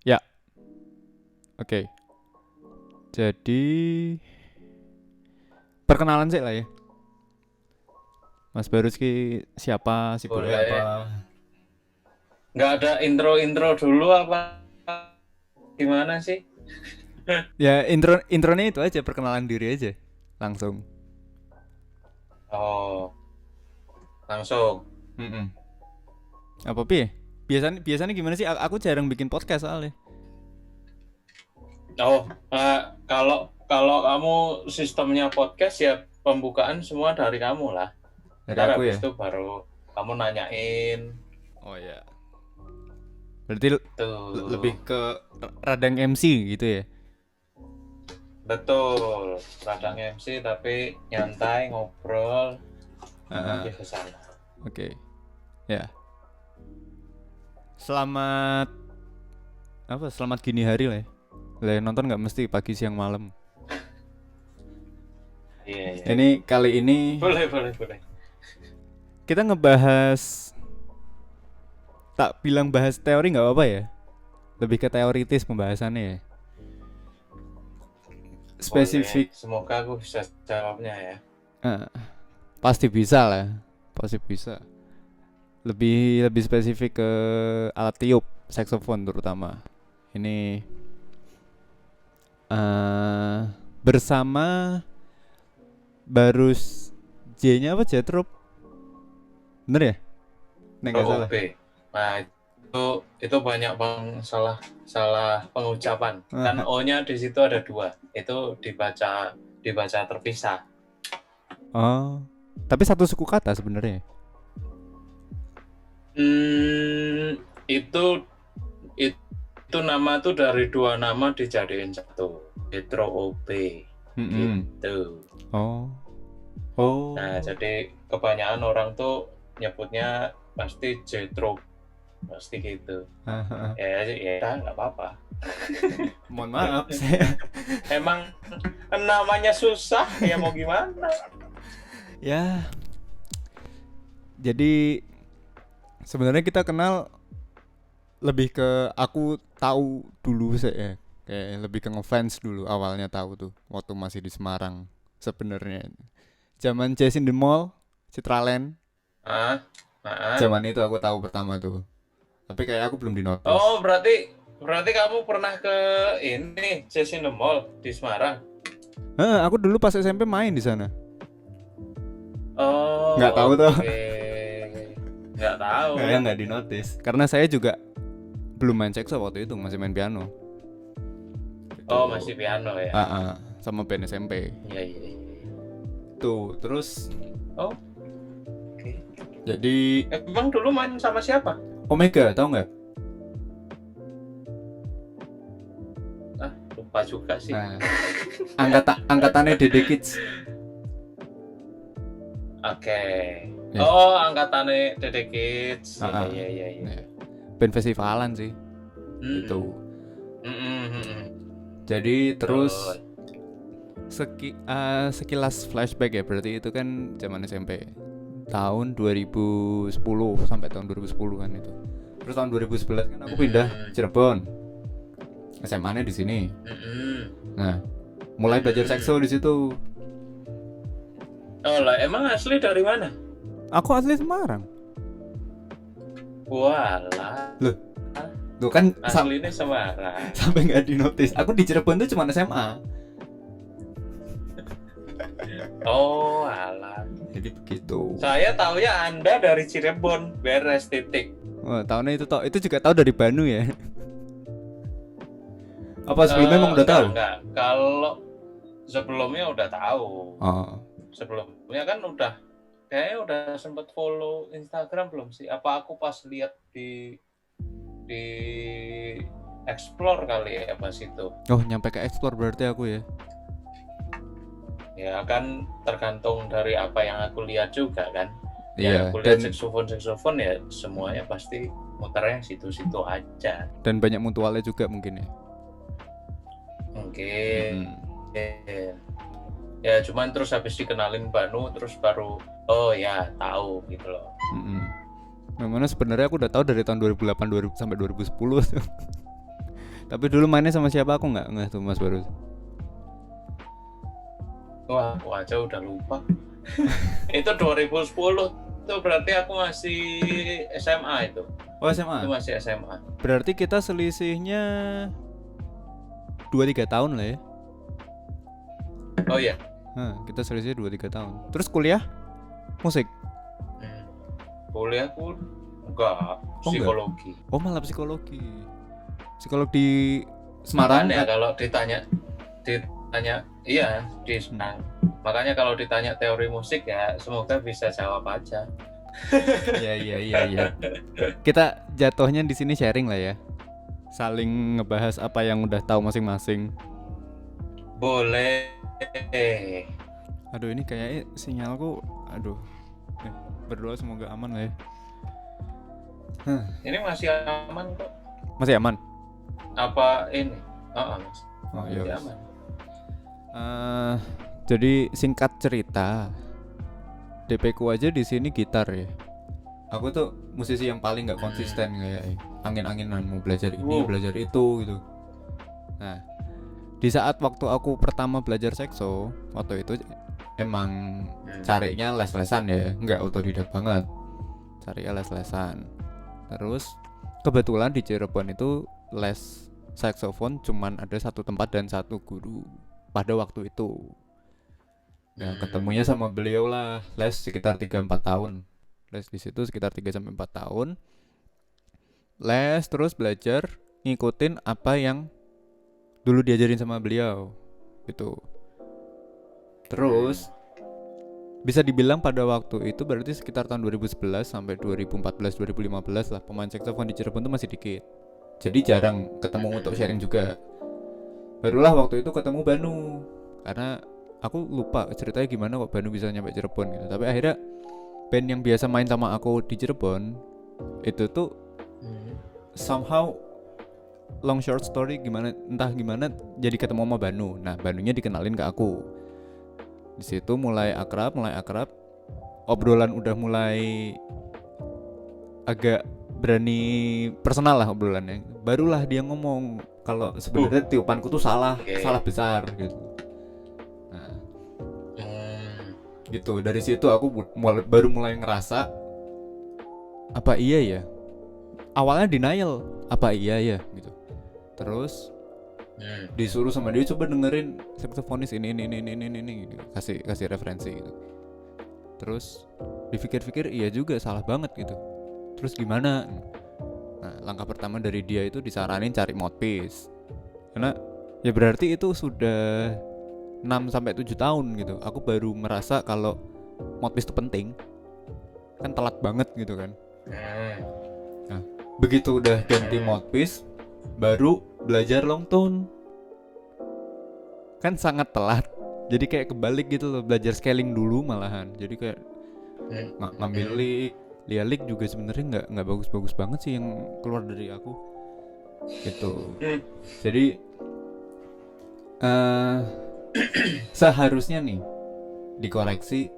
Ya, oke. Jadi perkenalan sih lah ya. Mas Baruski siapa, sibuknya Boleh. apa? Nggak ada intro-intro dulu apa gimana sih? Ya intronya itu aja, perkenalan diri aja. Langsung. Oh, langsung. Mm-mm. Apa pi? Biasanya biasanya gimana sih? Aku jarang bikin podcast soalnya. Oh, kalau kalau kamu sistemnya podcast ya pembukaan semua dari kamu lah. Dari Ntar aku habis ya. itu baru kamu nanyain Oh ya. Berarti lebih tuh. ke radang MC gitu ya. Betul. Radang MC tapi nyantai ngobrol Heeh. lebih ke sana. Oke. Ya. Selamat apa? Selamat gini hari lah ya. Lah nonton nggak mesti pagi siang malam. Iya, iya, iya. Ini kali ini Boleh, boleh, boleh. kita ngebahas, tak bilang bahas teori nggak apa-apa ya. Lebih ke teoritis pembahasannya ya. Boleh. Spesifik. Semoga aku bisa jawabnya ya. eh, Pasti bisa lah. Pasti bisa. Lebih spesifik ke alat tiup, saxophone terutama. Ini bersama Barus J-nya apa Jetrup? Bener ya? Nek nggak salah. OOP. Nah, itu banyak bang salah salah pengucapan. Kan O-nya di situ ada dua. Itu dibaca terpisah. Oh, tapi satu suku kata sebenarnya. Hmm, itu itu nama tuh dari dua nama dijadiin satu. Jetro OP Mm-mm. gitu. Oh, Nah, oh. jadi kebanyakan orang tuh nyebutnya pasti Jetro, pasti gitu. Ya nggak apa-apa. Mohon maaf, saya Emang namanya susah ya mau gimana. ya. Jadi sebenarnya kita kenal lebih ke aku tahu dulu saya, kayak lebih ke ngefans dulu awalnya tahu tuh waktu masih di Semarang sebenarnya. Zaman Jazz in the Mall, Citraland, Ah, ah. zaman itu aku tahu pertama tuh. Tapi kayak aku belum di Oh, notice. berarti kamu pernah ke ini Jazz in the Mall di Semarang. Aku dulu pas SMP main di sana. Nggak tahu Oh, tuh. oke. Nggak tahu. Kayak nggak di notice. Karena saya juga belum main saxo waktu itu, masih main piano. Oh, Itu masih piano ya. sama band SMP. Iya, iya, iya. Tuh, terus Oh, oke. jadi Emang dulu main sama siapa? Omega, tahu nggak? Ah, lupa juga sih. Nah, angkatannya Dede Kids. Oke. Ya. Oh, angkatannya Dede Kids. Ah, Iya, ah. iya, iya, iya. Ya. Band festivalan sih. Hmm. Itu. Hmm. Jadi terus Betul. sekilas flashback ya, berarti itu kan zaman SMP. Tahun 2010 sampai tahun 2010 kan itu. Terus tahun 2011 kan aku pindah Hmm. Cirebon. SMA-nya di sini. Hmm. Nah, mulai belajar saxo di situ. Oh lah, emang asli dari mana? Aku asli Semarang. Walah, Loh, tuh kan aslinya Semarang. sampai nggak di notice. Aku di Cirebon tuh cuma SMA. Oh, alah. Jadi begitu. Saya taunya Anda dari Cirebon, beres titik. Oh, tahunnya itu tau. Itu juga tahu dari Banu ya. Apa sebelumnya emang udah tahu? Enggak. Kalau sebelumnya udah tahu. Oh, Sebelumnya kan udah, kayaknya udah sempet follow Instagram belum sih? Apa aku pas lihat di explore kali ya pas itu? oh nyampe ke explore berarti aku ya. Ya kan tergantung dari apa yang aku lihat juga kan. Ya Iya, aku lihat dan saxophone ya semuanya pasti muternya situ-situ aja. banyak mutualnya juga mungkin ya. Mungkin. Mm-mm. Ya cuman terus habis dikenalin Banu terus baru oh ya tahu gitu loh. Mm-mm. Memangnya sebenarnya aku udah tahu dari tahun 2008 sampai 2010 tuh. Tapi dulu mainnya sama siapa aku nggak tuh Mas Baru. Wah, aku aja udah lupa. Itu 2010. Itu berarti aku masih SMA itu. Oh Itu SMA. masih SMA. Berarti kita selisihnya 2-3 tahun lah ya. Oh iya. Kita selisih 2-3 tahun. Terus kuliah musik. Kuliahku enggak, psikologi. Oh malah psikologi. Psikologi di Semarang. Makanya kalau ditanya iya di Semarang. Makanya kalau ditanya teori musik ya semoga bisa jawab aja. Iya. Kita jatuhnya di sini sharing lah ya. Saling ngebahas apa yang udah tahu masing-masing. Boleh. Aduh ini kayaknya sinyalku. Aduh. Berdoa semoga aman lah ya. Ini masih aman kok. Masih aman? Apa ini? Iya. Masih aman. Jadi singkat cerita, DP ku aja di sini gitar ya. Aku tuh musisi yang paling nggak konsisten kayak angin-anginan, mau belajar ini, belajar itu gitu. Nah, di saat waktu aku pertama belajar sekso, waktu itu emang carinya les-lesan ya, nggak otodidak banget. Carinya les-lesan. Terus kebetulan di Cirebon itu les saksofon cuman ada satu tempat dan satu guru pada waktu itu. Nah, ketemunya sama beliau lah, les sekitar 3-4 tahun. Les di situ sekitar 3-4 tahun. Les terus belajar ngikutin apa yang dulu diajarin sama beliau. Gitu. Terus bisa dibilang pada waktu itu berarti sekitar tahun 2011 sampai 2014 2015 lah, pemain saksofon di Cirebon tuh masih dikit. Jadi jarang ketemu untuk sharing juga. Barulah waktu itu ketemu Banu. Karena aku lupa ceritanya gimana kok Banu bisa nyampe Cirebon gitu. Tapi akhirnya band yang biasa main sama aku di Cirebon itu tuh somehow long short story gimana entah gimana jadi ketemu sama Banu. Nah, Banunya dikenalin ke aku. Di situ mulai akrab. Obrolan udah mulai agak berani personal lah obrolannya. Barulah dia ngomong kalau sebenarnya tiupanku tuh salah besar gitu. Nah, gitu. Dari situ aku baru mulai ngerasa apa iya ya? Awalnya denial, apa iya ya gitu. Terus disuruh sama dia coba dengerin saksofonis ini gitu. Kasih referensi gitu. Terus dipikir-pikir iya juga salah banget gitu. Terus gimana? Nah, langkah pertama dari dia itu disaranin cari mouthpiece. Karena ya berarti itu sudah 6-7 tahun gitu. Aku baru merasa kalau mouthpiece itu penting. Kan telat banget gitu kan. Nah, begitu udah ganti mouthpiece baru belajar long tone. Kan sangat telat. Jadi kayak kebalik gitu loh, belajar scaling dulu malahan. Jadi kayak ngambil lick juga sebenarnya nggak bagus-bagus banget sih yang keluar dari aku. Gitu. Jadi seharusnya nih dikoreksi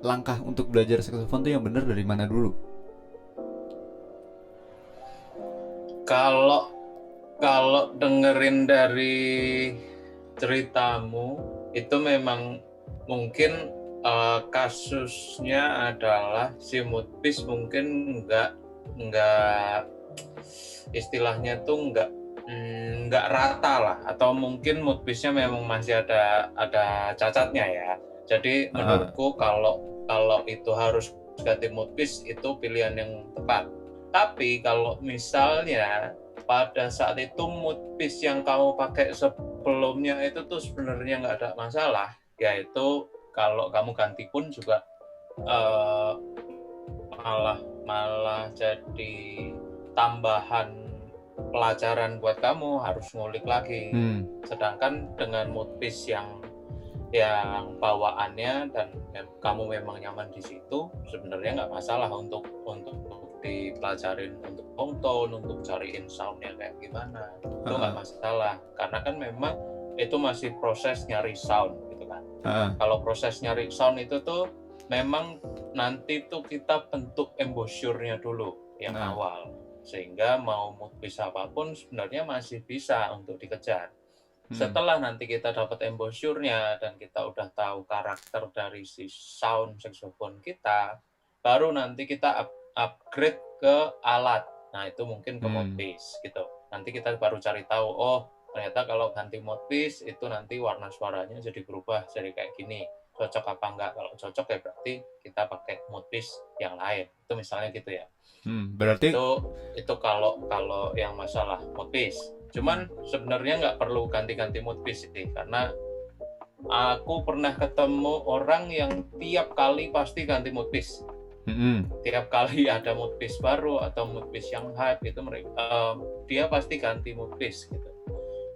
langkah untuk belajar saksofon tuh yang benar dari mana dulu? Kalau dengerin dari ceritamu itu memang mungkin kasusnya adalah si mouthpiece mungkin nggak istilahnya tuh nggak rata lah, atau mungkin mouthpiece-nya memang masih ada cacatnya ya. Jadi menurutku kalau itu harus ganti mouthpiece itu pilihan yang tepat. Tapi kalau misalnya pada saat itu mouthpiece yang kamu pakai sebelumnya itu tuh sebenarnya nggak ada masalah, yaitu kalau kamu ganti pun juga malah jadi tambahan pelajaran buat kamu, harus ngulik lagi. Sedangkan dengan mouthpiece yang bawaannya dan kamu memang nyaman di situ, sebenarnya nggak masalah untuk dipelajarin untuk tone, untuk cariin soundnya kayak gimana, itu nggak masalah, karena kan memang itu masih proses nyari sound gitu kan. Kalau proses nyari sound itu tuh memang nanti tuh kita bentuk embouchure-nya dulu yang awal. sehingga mau mood pitch apapun sebenarnya masih bisa untuk dikejar. Hmm. Setelah nanti kita dapat embouchure-nya dan kita udah tahu karakter dari si sound saxophone kita, baru nanti kita upgrade ke alat. Nah, itu mungkin ke mouthpiece gitu. Nanti kita baru cari tahu, oh ternyata kalau ganti mouthpiece itu nanti warna suaranya jadi berubah jadi kayak gini. Cocok apa enggak? Kalau cocok ya berarti kita pakai mouthpiece yang lain. Itu misalnya gitu ya. Berarti itu kalau yang masalah mouthpiece. Cuman sebenarnya nggak perlu ganti-ganti mouthpiece sih, karena aku pernah ketemu orang yang tiap kali pasti ganti mouthpiece. Tiap kali ada mouthpiece baru atau mouthpiece yang hype itu dia pasti ganti mouthpiece gitu.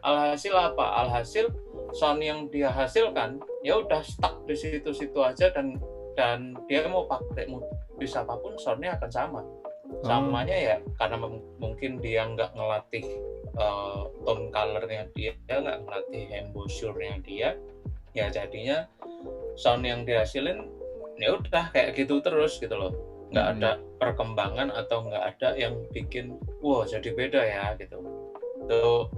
Alhasil apa? Alhasil sound yang dia hasilkan ya udah stuck di situ-situ aja, dan dia mau pakai mouthpiece apapun soundnya akan sama. Samanya ya karena mungkin dia nggak ngelatih tone color-nya dia nggak ngelatih embouchure-nya dia, ya jadinya sound yang dihasilin ya udah kayak gitu terus gitu loh, nggak ada perkembangan atau nggak ada yang bikin wow jadi beda ya gitu. Itu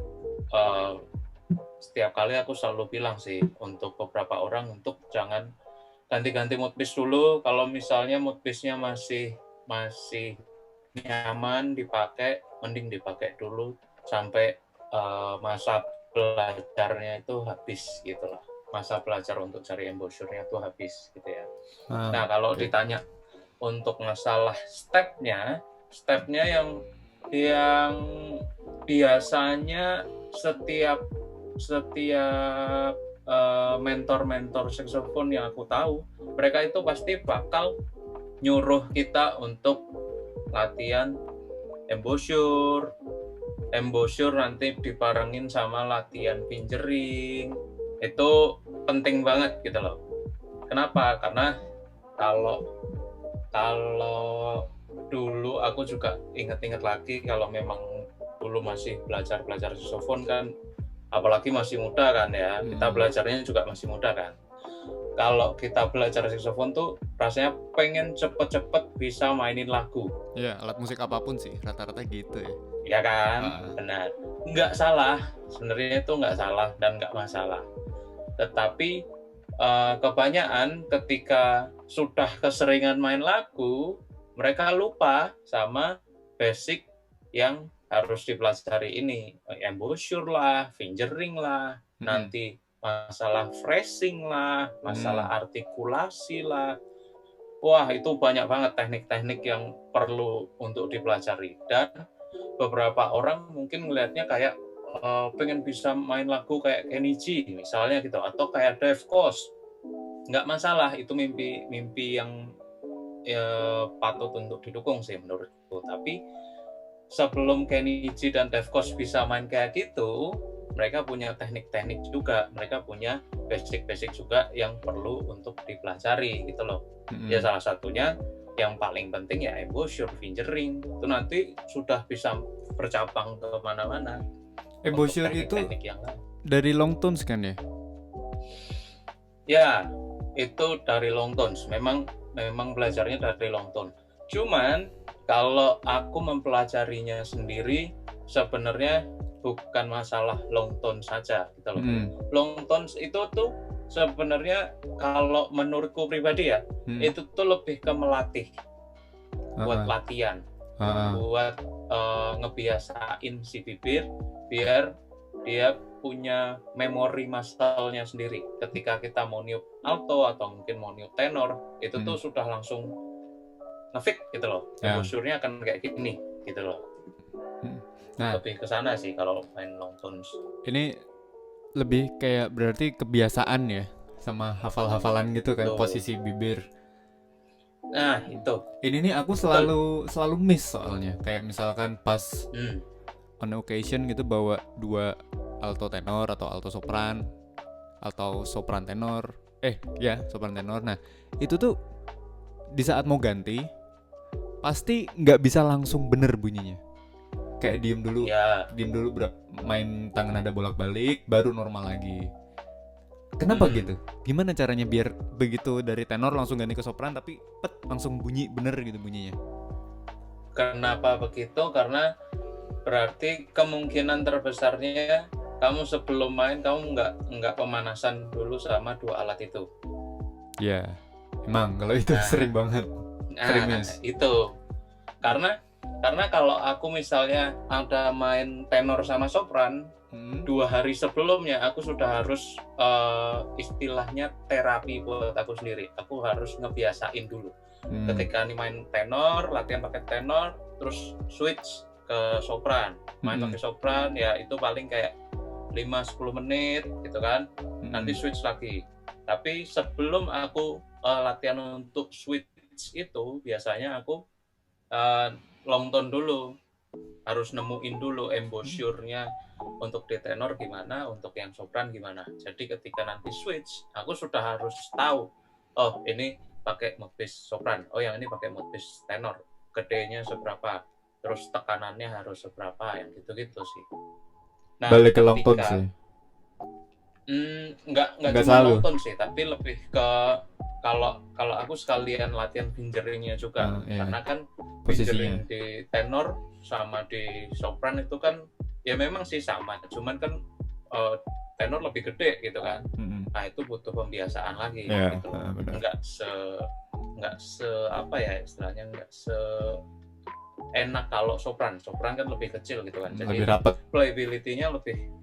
setiap kali aku selalu bilang sih untuk beberapa orang untuk jangan ganti-ganti mouthpiece dulu. Kalau misalnya mouthpiece-nya masih nyaman dipakai, mending dipakai dulu sampai masa belajarnya itu habis gitu lah. Masa belajar untuk cari embouchure-nya itu habis gitu ya. Nah, kalau ditanya untuk masalah stepnya yang biasanya setiap mentor saxophone yang aku tahu, mereka itu pasti bakal nyuruh kita untuk latihan embouchure nanti dibarengin sama latihan fingering. Itu penting banget gitu loh. Kenapa? Karena kalau dulu aku juga ingat-ingat lagi, kalau memang dulu masih belajar saxophone kan, apalagi masih muda kan ya, kita belajarnya juga masih muda kan. Kalau kita belajar saxophone tuh rasanya pengen cepet-cepet bisa mainin lagu. Ya, alat musik apapun sih rata-rata gitu ya. Ya kan, benar. Nggak salah, sebenarnya itu nggak salah dan nggak masalah. Tetapi kebanyakan ketika sudah keseringan main lagu, mereka lupa sama basic yang harus dipelajari ini. Embouchure lah, fingering lah, nanti masalah phrasing lah, masalah artikulasi lah. Wah, itu banyak banget teknik-teknik yang perlu untuk dipelajari. Dan beberapa orang mungkin melihatnya kayak pengen bisa main lagu kayak Kenny G misalnya gitu, atau kayak Dave Koz. Nggak masalah, itu mimpi yang patut untuk didukung sih menurutku. Tapi sebelum Kenny G dan Dave Koz bisa main kayak gitu, mereka punya teknik-teknik juga, mereka punya basic-basic juga yang perlu untuk dipelajari gitu loh. Ya salah satunya yang paling penting ya embouchure, fingering. Itu nanti sudah bisa bercabang ke mana-mana. Embouchure itu dari long tones kan ya? Ya, itu dari long tones. Memang belajarnya dari long tone. Cuman kalau aku mempelajarinya sendiri sebenarnya bukan masalah long tone saja gitu loh. Long tones itu tuh sebenarnya kalau menurutku pribadi ya, itu tuh lebih ke melatih, buat latihan, buat ngebiasain si bibir biar dia punya memori muscle-nya sendiri. Ketika kita mau niup alto atau mungkin mau niup tenor, itu tuh sudah langsung ngefit gitu loh. Embouchure-nya akan kayak gini gitu loh. Nah, lebih ke sana sih kalau main long tones. Ini lebih kayak berarti kebiasaan ya, sama hafal-hafalan gitu kan, posisi bibir. Nah, itu. Ini nih aku selalu miss soalnya. Kayak misalkan pas on occasion gitu bawa 2 alto tenor atau alto sopran atau sopran tenor. Sopran tenor. Nah, itu tuh di saat mau ganti pasti nggak bisa langsung bener bunyinya. Kayak diem dulu main tangan nada bolak-balik baru normal lagi. Kenapa gitu? Gimana caranya biar begitu dari tenor langsung ganti ke sopran tapi langsung bunyi bener gitu bunyinya? Kenapa begitu? Karena berarti kemungkinan terbesarnya kamu sebelum main kamu nggak pemanasan dulu sama dua alat itu. Ya, emang kalau itu sering banget. Sering Nah, miss. itu karena kalau aku misalnya ada main tenor sama sopran, 2 hari sebelumnya aku sudah harus istilahnya terapi buat aku sendiri. Aku harus ngebiasain dulu. Ketika nih main tenor, latihan pakai tenor, terus switch ke sopran. Main pakai sopran ya itu paling kayak 5-10 menit gitu kan. Nanti switch lagi. Tapi sebelum aku latihan untuk switch itu biasanya aku long tone dulu, harus nemuin dulu embouchure-nya untuk di tenor gimana, untuk yang sopran gimana. Jadi ketika nanti switch, aku sudah harus tahu, oh ini pakai mouthpiece sopran, oh yang ini pakai mouthpiece tenor, gedenya seberapa, terus tekanannya harus seberapa, yang gitu-gitu sih. Nah, balik ke long tone sih. Nggak cuma selalu. long tone sih, tapi lebih ke kalau aku sekalian latihan fingeringnya juga, karena kan fingering di tenor sama di sopran itu kan ya memang sih sama, cuman kan tenor lebih gede gitu kan. Nah itu butuh pembiasaan lagi gitu. Nggak se apa ya istilahnya, nggak se enak kalau sopran kan lebih kecil gitu kan, jadi lebih rapat, playability-nya lebih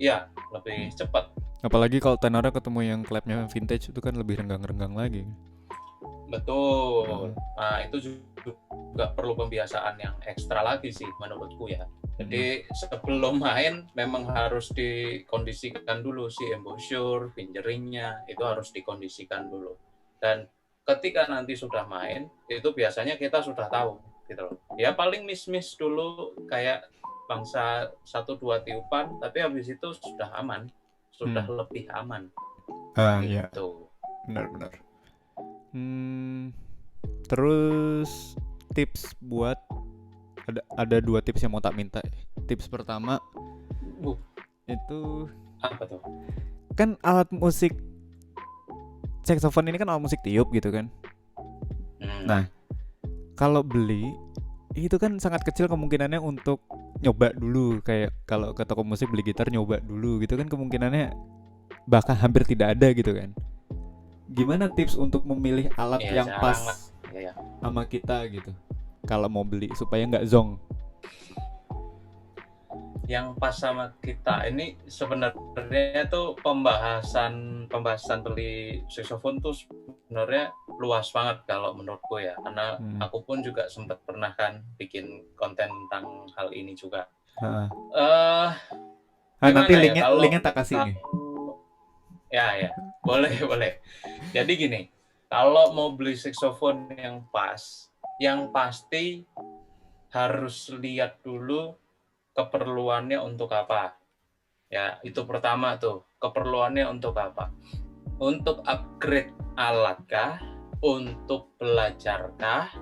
cepat. Apalagi kalau tenornya ketemu yang clapnya vintage itu kan lebih renggang-renggang lagi. Betul. Nah itu juga perlu pembiasaan yang ekstra lagi sih menurutku ya. Jadi sebelum main memang harus dikondisikan dulu si embouchure, fingeringnya itu harus dikondisikan dulu. Dan ketika nanti sudah main itu biasanya kita sudah tahu gitu loh. Ya paling miss dulu kayak bangsa 1-2 tiupan, tapi habis itu sudah aman, sudah lebih aman. Gitu. Ya. Benar. Terus tips buat ada 2 tips yang mau tak minta. Tips pertama itu apa tuh? Kan alat musik saxophone ini kan alat musik tiup gitu kan. Nah, kalau beli itu kan sangat kecil kemungkinannya untuk nyoba dulu, kayak kalau ke toko musik beli gitar nyoba dulu gitu kan, kemungkinannya bahkan hampir tidak ada gitu kan. Gimana tips untuk memilih alat yang pas sama kita gitu kalau mau beli supaya nggak zong? Yang pas sama kita ini sebenarnya tuh pembahasan beli saxophone tuh sebenarnya luas banget kalau menurutku ya, karena aku pun juga sempat pernah kan bikin konten tentang hal ini juga. Nanti linknya tak kasih nih. Ya boleh. Jadi gini, kalau mau beli saxophone yang pas, yang pasti harus lihat dulu keperluannya untuk apa. Ya, itu pertama tuh, keperluannya untuk apa? Untuk upgrade alat kah? Untuk belajar kah?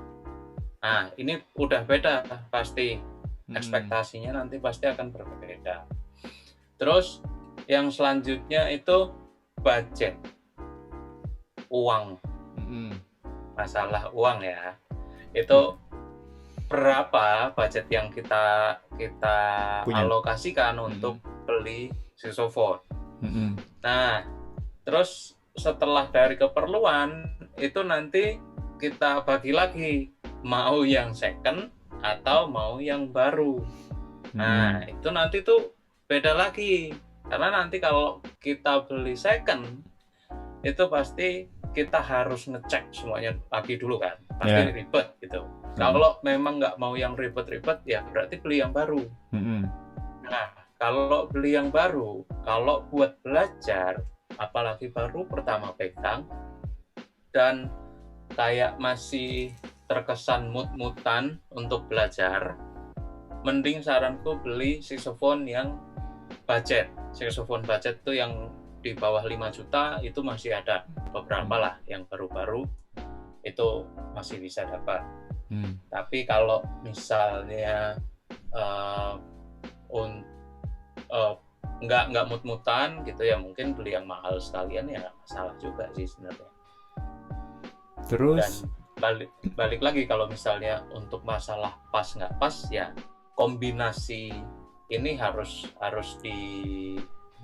Nah, ini udah beda pasti. Ekspektasinya nanti pasti akan berbeda. Terus yang selanjutnya itu budget. Uang. Masalah uang ya. Itu berapa budget yang kita alokasikan untuk beli saxophone. Nah, terus setelah dari keperluan itu nanti kita bagi lagi, mau yang second atau mau yang baru. Nah, itu nanti tuh beda lagi, karena nanti kalau kita beli second itu pasti kita harus ngecek semuanya lagi dulu kan, pasti ribet gitu. Kalau memang nggak mau yang ribet-ribet ya berarti beli yang baru. Nah, kalau beli yang baru, kalau buat belajar, apalagi baru pertama pegang dan kayak masih terkesan mut-mutan untuk belajar, mending saranku beli saxophone yang budget. Saxophone budget tuh yang di bawah 5 juta itu masih ada beberapa lah, yang baru-baru itu masih bisa dapat. Tapi kalau misalnya nggak mut-mutan gitu ya, mungkin beli yang mahal sekalian ya nggak masalah juga sih sebenarnya. Terus balik lagi kalau misalnya untuk masalah pas nggak pas ya, kombinasi ini harus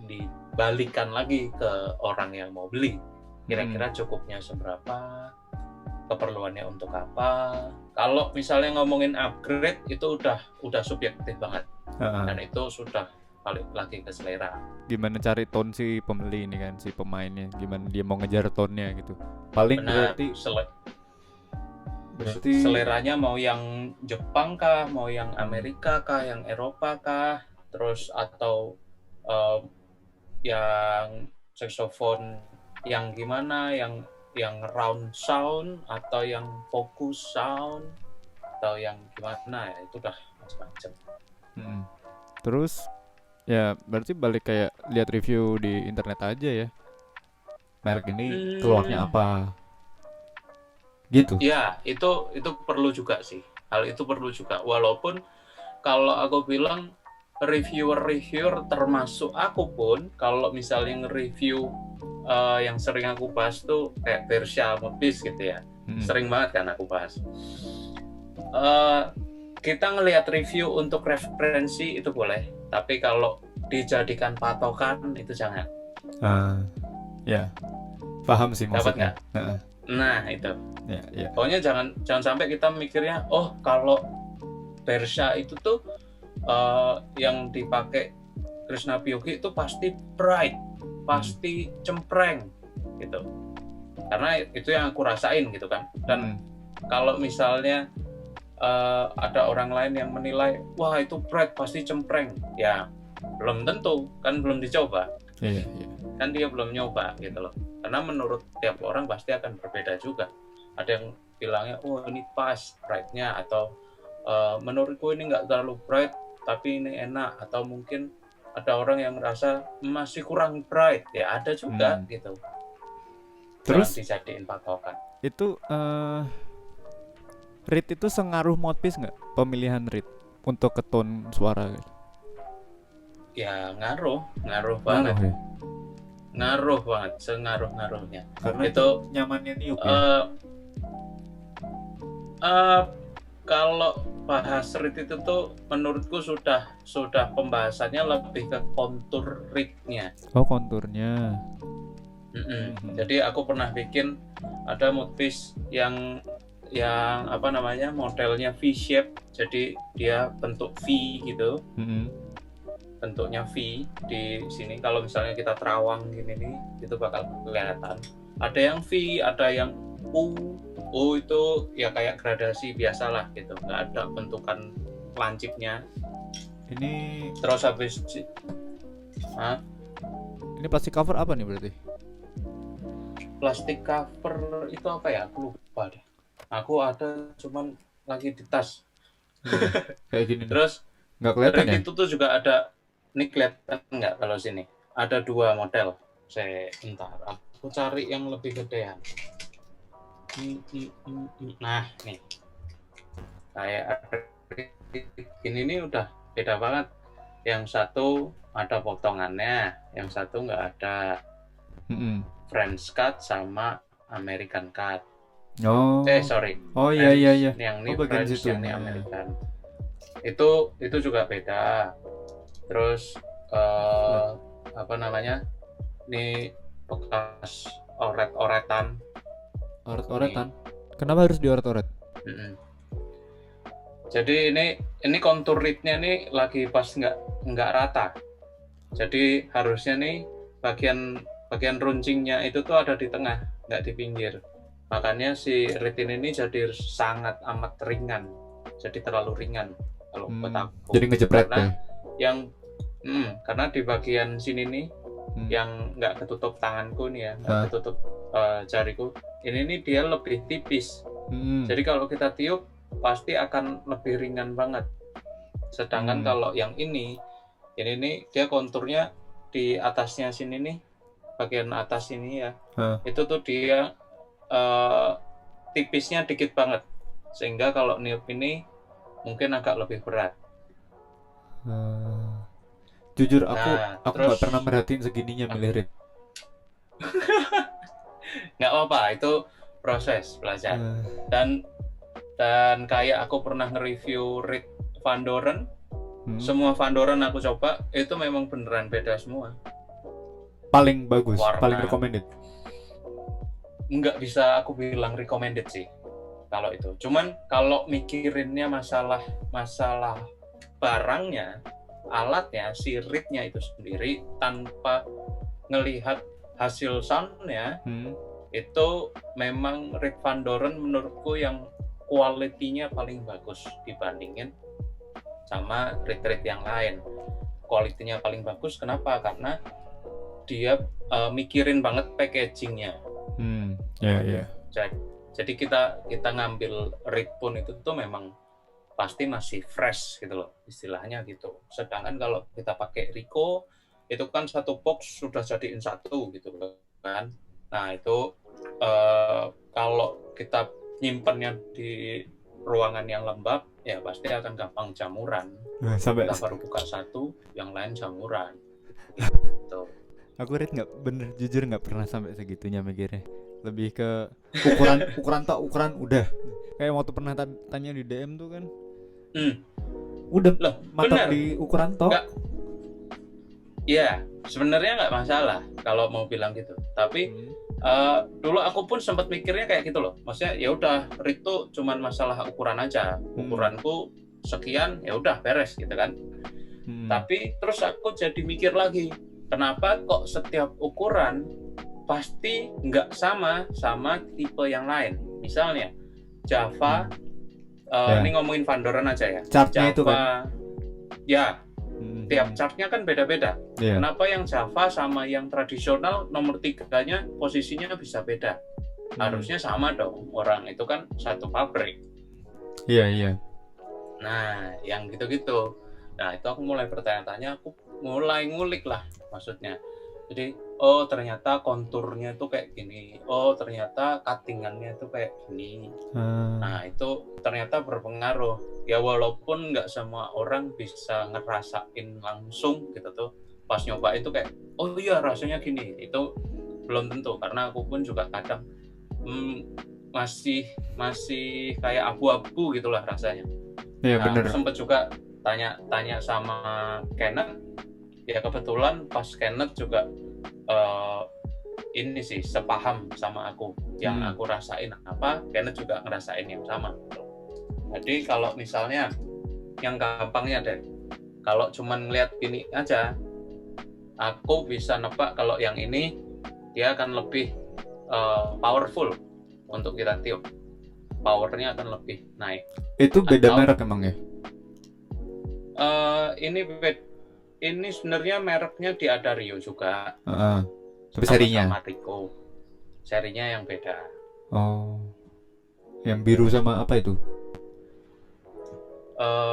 dibalikan lagi ke orang yang mau beli. Kira-kira cukupnya seberapa, keperluannya untuk apa. Kalau misalnya ngomongin upgrade itu udah subjektif banget, dan itu sudah balik lagi ke selera. Gimana cari tone si pembeli ini kan, si pemainnya, gimana dia mau ngejar tone-nya gitu. Paling Benar, berarti seleranya mau yang Jepang kah, mau yang Amerika kah, yang Eropa kah, terus atau yang saxophone yang gimana, yang round sound atau yang focus sound atau yang gimana ya, itu udah macam-macam. Terus ya berarti balik kayak lihat review di internet aja ya, merek ini keluarnya apa gitu. Ya, itu perlu juga sih. Hal itu perlu juga. Walaupun kalau aku bilang reviewer termasuk aku pun, kalau misalnya nge-review yang sering aku bahas tuh kayak Bersha Modpiece gitu ya. Sering banget kan aku bahas. Kita ngelihat review untuk referensi itu boleh, tapi kalau dijadikan patokan itu jangan. Ya, paham sih maksudnya. Nah itu. Ya. Pokoknya jangan sampai kita mikirnya, oh kalau Bersha itu tuh yang dipakai Krishna Byogi itu pasti bright, pasti cempreng gitu. Karena itu yang aku rasain gitu kan. Dan kalau misalnya ada orang lain yang menilai, wah itu bright pasti cempreng, ya belum tentu, kan belum dicoba. Iya. Kan dia belum nyoba gitu loh. Karena menurut tiap orang pasti akan berbeda juga. Ada yang bilangnya, oh ini pas brightnya, atau menurutku ini nggak terlalu bright tapi ini enak, atau mungkin ada orang yang merasa masih kurang bright, ya ada juga gitu. Terus dijadiin patokan. Itu reed itu sengaruh Modpiece nggak, pemilihan reed untuk ke tone suara gitu? Ya ngaruh banget. Ya? Ngaruh banget, sengaruh-ngaruhnya. Karena itu nyamannya niup ya. Kalau bahas reed itu tuh menurutku sudah pembahasannya lebih ke kontur reednya. Oh, konturnya. Jadi aku pernah bikin ada Modpiece yang apa namanya, modelnya V shape, jadi dia bentuk V gitu. Bentuknya V di sini. Kalau misalnya kita terawang gini nih, itu bakal kelihatan. Ada yang V, ada yang U. U itu ya kayak gradasi biasalah gitu, nggak ada bentukan lancipnya. Ini terus habis ini plastik cover apa nih berarti? Plastik cover itu apa ya, aku lupa deh. Aku ada cuman lagi di tas. Kayak gini. Terus nggak kelihatan ya? Itu tuh juga ada. Ini kelihatan nggak kalau sini? Ada 2 model. Bentar, aku cari yang lebih gedean. Nah, nih. Kayak ini nih udah beda banget. Yang satu ada potongannya, yang satu nggak ada. French cut sama American cut. Sorry. Oh iya. Yang ini French, yang ini American. Itu juga beda. Terus apa namanya? Ini bekas oret-oretan. Oret-oretan. Kenapa harus dioret-oret? Jadi ini kontur reednya nih lagi pas nggak rata. Jadi harusnya nih bagian runcingnya itu tuh ada di tengah, nggak di pinggir. Makanya si reed ini jadi sangat amat ringan. Jadi terlalu ringan kalau buat aku. Jadi ngejepret karena di bagian sini nih yang nggak ketutup tanganku nih ya, nggak ketutup jariku, ini nih dia lebih tipis. Jadi kalau kita tiup pasti akan lebih ringan banget. Sedangkan kalau yang ini dia konturnya di atasnya sini nih, bagian atas ini ya, itu tuh dia tipisnya dikit banget, sehingga kalau niup ini mungkin agak lebih berat. Jujur aku nggak pernah merhatiin segininya milih reed. Nggak apa-apa, itu proses belajar. Eh, Dan kayak aku pernah nge-review Rick Van Doren, semua Van Doren aku coba itu memang beneran beda semua. paling bagus, Warna. paling recommended. Nggak bisa aku bilang recommended sih kalau itu. Cuman kalau mikirinnya masalah barangnya, alatnya, si Rick-nya itu sendiri tanpa ngelihat hasil sound-nya, itu memang Rick Van Doren menurutku yang kualitinya paling bagus dibandingin sama Rick yang lain. Kualitinya paling bagus kenapa? Karena dia mikirin banget packagingnya. Ya. Jadi kita ngambil Rick pun itu tuh memang pasti masih fresh gitu loh, istilahnya gitu. Sedangkan kalau kita pakai Ricoh itu kan satu box sudah jadiin satu gitu kan. Nah itu kalau kita nyimpennya di ruangan yang lembab ya pasti akan gampang jamuran. Sampai Kita baru buka satu, yang lain jamuran. Gitu. aku Rit jujur nggak pernah sampai segitunya mikirnya. Lebih ke ukuran udah. Kayak waktu pernah tanya di DM tuh kan. Udah Loh, matok bener. di ukuran tok. Iya, sebenarnya nggak masalah kalau mau bilang gitu. Tapi dulu aku pun sempat mikirnya kayak gitu loh. Maksudnya ya udah Rick tuh cuman masalah ukuran aja. Ukuranku sekian, ya udah beres gitu kan. Tapi terus aku jadi mikir lagi, kenapa kok setiap ukuran pasti nggak sama tipe yang lain. Misalnya Java, ini ngomongin Van Doren aja ya. Chartnya Java, itu kan? Ya, tiap chartnya kan beda-beda. Yeah. Kenapa yang Java sama yang tradisional nomor 3-nya posisinya bisa beda? Harusnya sama dong, orang itu kan satu pabrik. Iya. Nah, yang gitu-gitu. Nah, itu aku mulai bertanya-tanya, aku mulai ngulik lah maksudnya. Jadi, oh ternyata konturnya tuh kayak gini. Oh ternyata cuttingannya tuh kayak gini. Nah, itu ternyata berpengaruh. Ya walaupun nggak semua orang bisa ngerasain langsung gitu tuh. Pas nyoba itu kayak, oh iya rasanya gini. Itu belum tentu, karena aku pun juga kadang masih kayak abu-abu gitulah rasanya. Iya, Nah, bener. aku sempat juga tanya sama Kenneth. Ya kebetulan pas Kenneth juga ini sih sepaham sama aku. Yang aku rasain apa, Kenneth juga ngerasain yang sama. Jadi kalau misalnya yang gampangnya deh, kalau cuman ngeliat gini aja, aku bisa nebak kalau yang ini dia akan lebih powerful untuk kita tiup. Powernya akan lebih naik. Itu beda merek emang ya? Ini sebenarnya mereknya di Adario juga. Tapi serinya? Sama Ricoh. Serinya yang beda. Oh. Yang biru sama apa itu?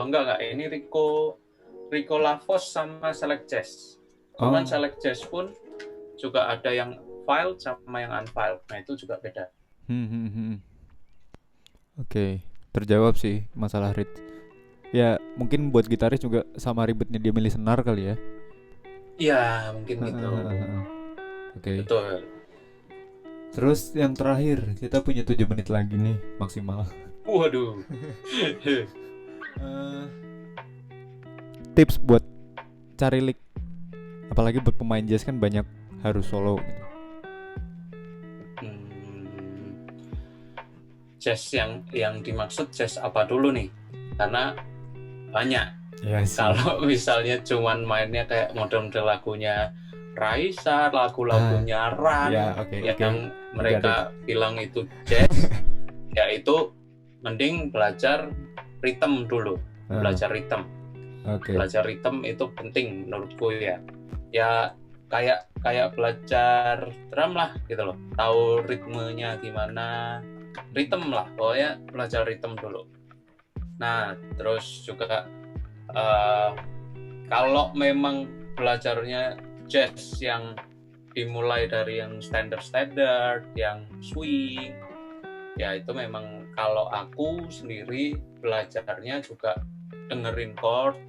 Enggak. Ini Ricoh Lavos sama Select Jazz. Cuman Select Jazz pun juga ada yang filed sama yang unfiled. Nah itu juga beda. Oke, terjawab sih masalah reed. Ya mungkin buat gitaris juga sama ribetnya dia milih senar kali ya. Iya mungkin gitu. Oke. Betul. Terus yang terakhir, kita punya 7 menit lagi nih maksimal. Waduh. Tips buat cari lick, apalagi buat pemain jazz kan banyak harus solo gitu. Jazz yang dimaksud jazz apa dulu nih? Karena banyak. Yes. Kalau misalnya cuman mainnya kayak model-model lagunya Raisa, lagu-lagunya Ran, yang mereka bilang itu jazz, ya itu mending belajar rhythm dulu. Belajar rhythm. Belajar rhythm itu penting menurutku ya. Ya kayak belajar drum lah gitu loh. Tahu ritmenya gimana, rhythm lah. Pokoknya belajar rhythm dulu. Nah, terus juga kalau memang belajarnya jazz yang dimulai dari yang standard, yang swing, ya itu memang kalau aku sendiri belajarnya juga dengerin chord,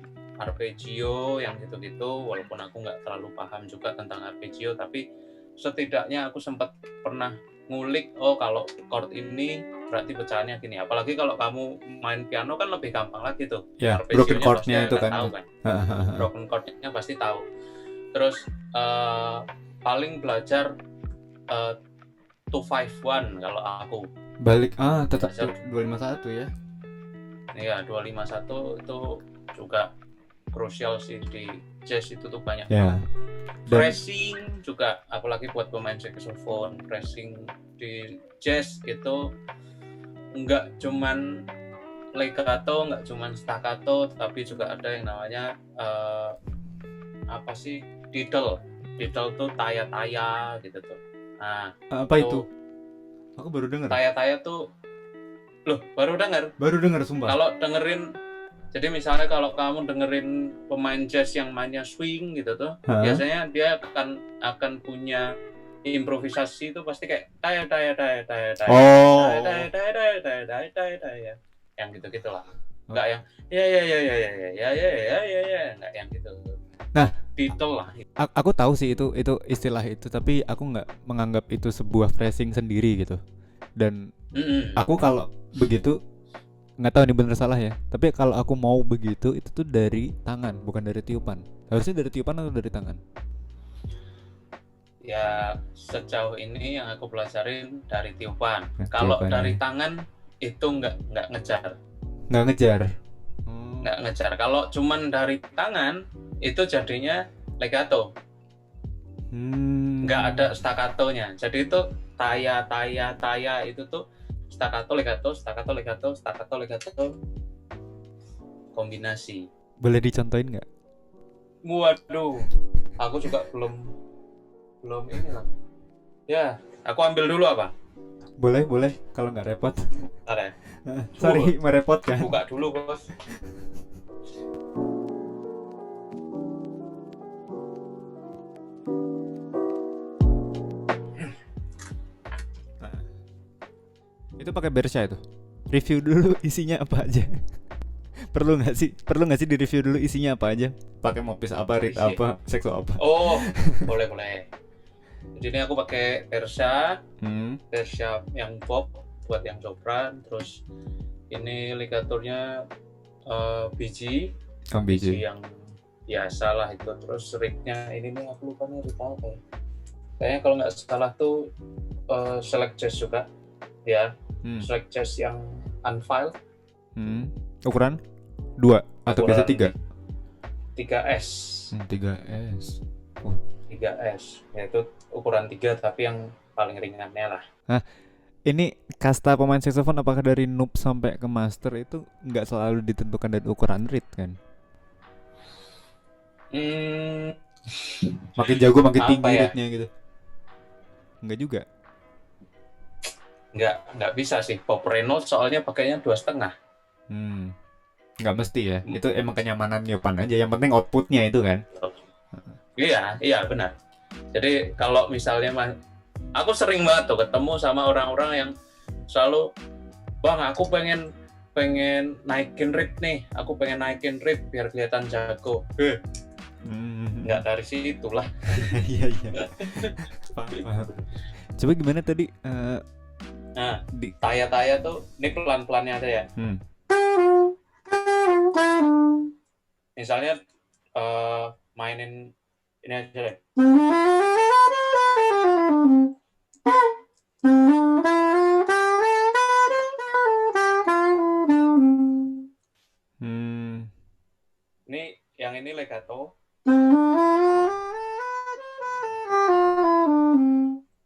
arpeggio yang gitu-gitu, walaupun aku nggak terlalu paham juga tentang arpeggio, tapi setidaknya aku sempat pernah ngulik, oh kalau chord ini berarti pecahannya gini. Apalagi kalau kamu main piano kan lebih gampang lagi tuh. Ya, broken Arpeggionya chordnya pasti itu akan kan. tahu kan. Broken chordnya pasti tahu. Terus paling belajar 251 kalau aku. Balik tetap Belajar 251 ya. Iya, 251 itu juga krusial sih di jazz, itu tuh banyak Ya. phrasing juga, apalagi buat pemain saxophone. Phrasing di jazz itu nggak cuman legato, nggak cuman staccato, tapi juga ada yang namanya apa sih, diddle tuh taya-taya gitu tuh. Nah, Apa itu? Aku baru dengar. Taya-taya tuh, loh baru dengar Sumpah. Kalau dengerin, jadi misalnya kalau kamu dengerin pemain jazz yang mainnya swing gitu tuh, biasanya dia akan punya improvisasi itu pasti kayak taya yang gitu lah, nggak yang ya nggak yang gitu. Nah, Beatle lah. Aku tahu sih itu istilah itu, tapi aku nggak menganggap itu sebuah phrasing sendiri gitu. Dan aku kalau begitu, nggak tahu ini bener salah ya, tapi kalau aku mau begitu itu tuh dari tangan, bukan dari tiupan. Harusnya dari tiupan atau dari tangan? Ya sejauh ini yang aku pelajarin dari tiupan. Kalau dari tangan itu nggak ngejar. Nggak ngejar. Kalau cuman dari tangan itu jadinya legato. Nggak ada staccatonya. Jadi itu taya itu tuh staccato legato kombinasi. Boleh dicontohin nggak? Waduh, aku juga belum ini lah. Ya, aku ambil dulu apa? Boleh kalau nggak repot. Ada. Sorry merepotkan. Buka dulu bos. Itu pakai Bersha itu. Review dulu isinya apa aja. Perlu nggak sih di review dulu isinya apa aja? Pakai Mopis apa, Rit apa, Saxo apa? Oh, boleh. Jadi ini aku pakai Bersha yang pop buat yang sopran. Terus ini ligaturnya biji yang biasa lah itu. Terus rignya ini nih aku lupa nih rig apa ya. Kayaknya kalau nggak salah tuh Select Jazz juga ya. Select Jazz yang unfiled. Ukuran 2 atau biasa 3? 3S. 3S. 3S. Yaitu ukuran 3 tapi yang paling ringannya lah. Nah, ini kasta pemain saxophone apakah dari noob sampai ke master itu nggak selalu ditentukan dari ukuran reed kan? Makin jago makin tinggi ya? Reednya gitu. Enggak juga. Nggak bisa sih. Bob Reynolds soalnya pakainya 2,5. Nggak mesti ya. Itu emang kenyamanan nyopan aja. Yang penting outputnya itu kan. Iya benar. Jadi kalau misalnya aku sering banget tuh ketemu sama orang-orang yang selalu, bang aku pengen naikin reed nih. Aku pengen naikin reed biar kelihatan jago. Nggak dari situ lah. Iya. Paham. Coba gimana tadi? Nah, taya tuh ini pelan-pelannya aja ya. Misalnya mainin ini aja deh. Ini yang ini legato.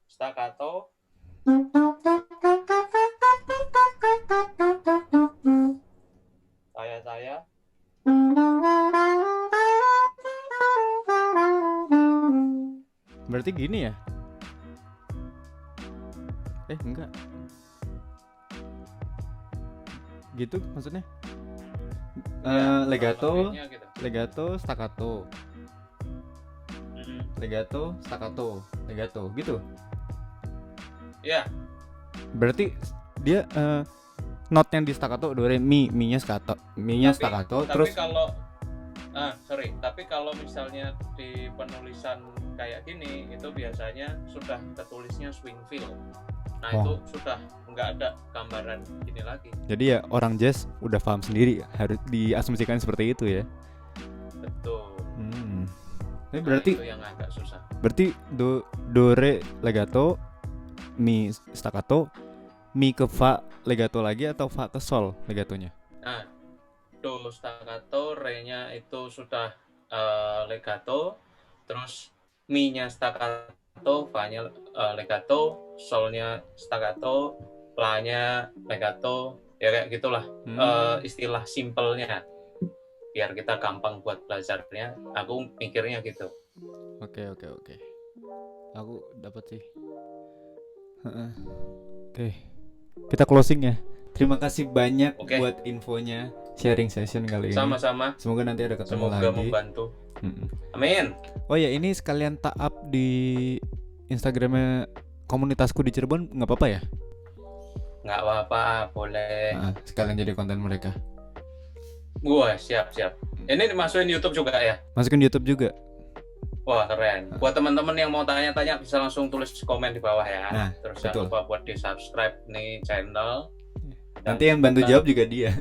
Staccato. Taya. Berarti gini ya? Enggak. Gitu maksudnya? Legato, gitu. Legato, staccato. Legato, staccato, legato, gitu. Iya. Berarti dia note yang di staccato do re mi, mi-nya staccato, terus kalau tapi kalau misalnya di penulisan kayak gini itu biasanya sudah ketulisnya swing feel. Nah Oh. itu sudah nggak ada gambaran ini lagi. Jadi ya orang jazz udah paham sendiri, harus diasumsikan seperti itu ya. Betul. Tapi Nah, berarti itu yang agak susah. do re legato, mi staccato, mi ke fa legato lagi atau fa ke sol legatonya? Nah, do staccato, re-nya itu sudah legato, terus mi-nya staccato, fa-nya legato, sol-nya staccato, la-nya legato, ya kayak gitulah. Istilah simpelnya biar kita gampang buat belajarnya. Aku mikirnya gitu. Oke. Aku dapat sih. Oke. Kita closing ya. Terima kasih banyak Oke. buat infonya, sharing session kali ini. Sama-sama. Semoga nanti ada ketemu Semoga lagi. membantu. Amin. Oh ya, ini sekalian tak up di Instagramnya komunitasku di Cirebon, nggak apa-apa ya? Nggak apa-apa, boleh. Sekalian jadi konten mereka. Wah, siap. Ini dimasukin YouTube juga ya? Masukin YouTube juga. Wah, keren. Buat teman-teman yang mau tanya-tanya bisa langsung tulis komen di bawah ya. Nah, terus betul. jangan lupa buat di-subscribe nih channel. Nanti yang bantu jawab juga dia.